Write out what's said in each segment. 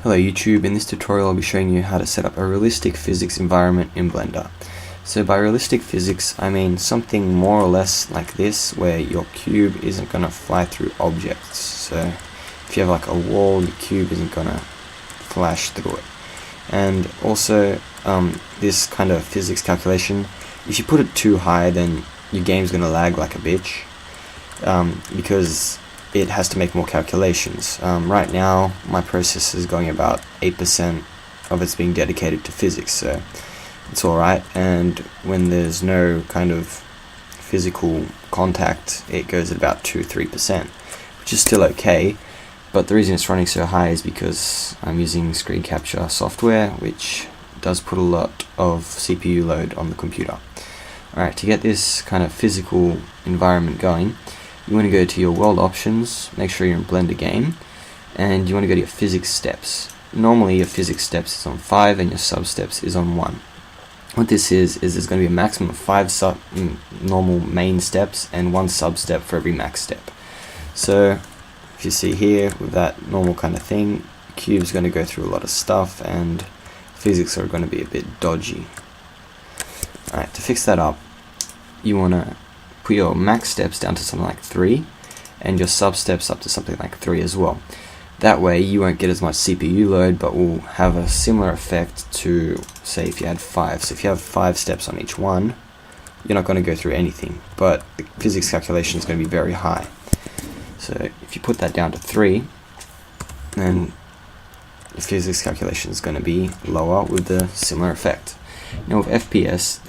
Hello YouTube, in this tutorial I'll be showing you how to set up a realistic physics environment in Blender. So by realistic physics I mean something more or less like this, where your cube isn't going to fly through objects. So if you have like a wall, your cube isn't going to flash through it. And also this kind of physics calculation, if you put it too high then your game's going to lag like a bitch, because it has to make more calculations. Right now my process is going about 8% of it's being dedicated to physics, so it's alright, and when there's no kind of physical contact it goes at about 2-3%, which is still okay, but the reason it's running so high is because I'm using screen capture software, which does put a lot of CPU load on the computer. Alright, to get this kind of physical environment going, you want to go to your world options, make sure you're in Blender game, and you want to go to your physics steps. Normally your physics steps is on 5 and your sub steps is on 1. What this is there's going to be a maximum of 5 normal main steps and 1 sub step for every max step. So if you see here with that normal kind of thing, the cube's going to go through a lot of stuff and physics are going to be a bit dodgy. Alright, to fix that up, you want to put your max steps down to something like 3 and your sub steps up to something like 3 as well. That way you won't get as much CPU load, but will have a similar effect to, say, if you had 5. So if you have 5 steps on each one, you're not going to go through anything, but the physics calculation is going to be very high. So if you put that down to 3, then the physics calculation is going to be lower with a similar effect. Now with FPS,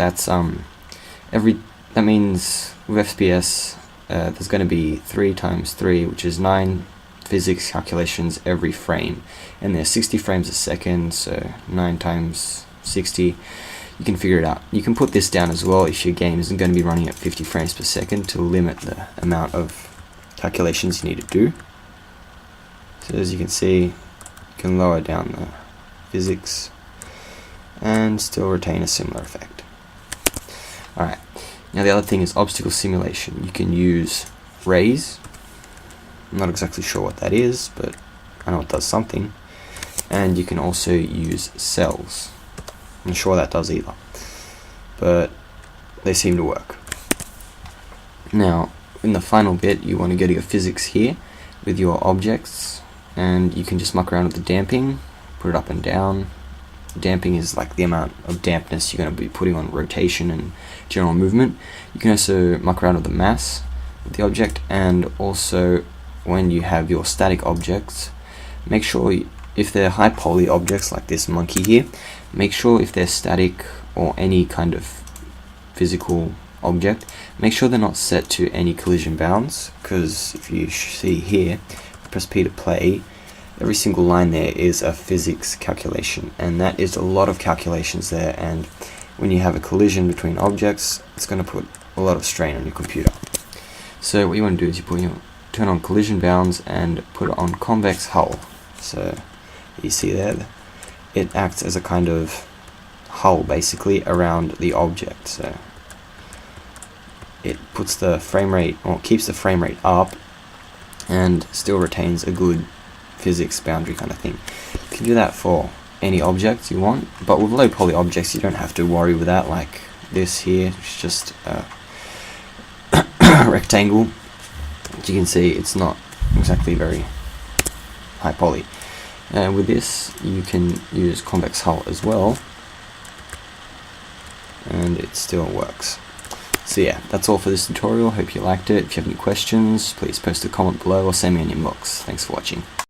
that means with FPS there's going to be 3 times 3, which is 9 physics calculations every frame, and there's 60 frames a second, so 9 times 60, you can figure it out. You can put this down as well if your game isn't going to be running at 50 frames per second to limit the amount of calculations you need to do. So as you can see, you can lower down the physics and still retain a similar effect. Alright, now the other thing is obstacle simulation. You can use raise. I'm not exactly sure what that is, but I know it does something. And you can also use cells. I'm not sure that does either, but they seem to work. Now in the final bit you want to go to your physics here with your objects, and you can just muck around with the damping, put it up and down. Damping is like the amount of dampness you're going to be putting on rotation and general movement. You can also muck around with the mass of the object, and also when you have your static objects, make sure if they're high poly objects like this monkey here, make sure if they're static or any kind of physical object, make sure they're not set to any collision bounds, because if you see here, press P to play, every single line there is a physics calculation, and that is a lot of calculations there, and when you have a collision between objects, it's going to put a lot of strain on your computer. So what you want to do is turn on collision bounds and put it on convex hull. So you see there, it acts as a kind of hull basically around the object, so it puts the frame rate, or keeps the frame rate up and still retains a good physics boundary kind of thing. You can do that for any objects you want, but with low poly objects you don't have to worry with that, like this here, it's just a rectangle. As you can see, it's not exactly very high poly. And with this you can use convex hull as well, and it still works. So yeah, that's all for this tutorial. Hope you liked it. If you have any questions, please post a comment below or send me an inbox. Thanks for watching.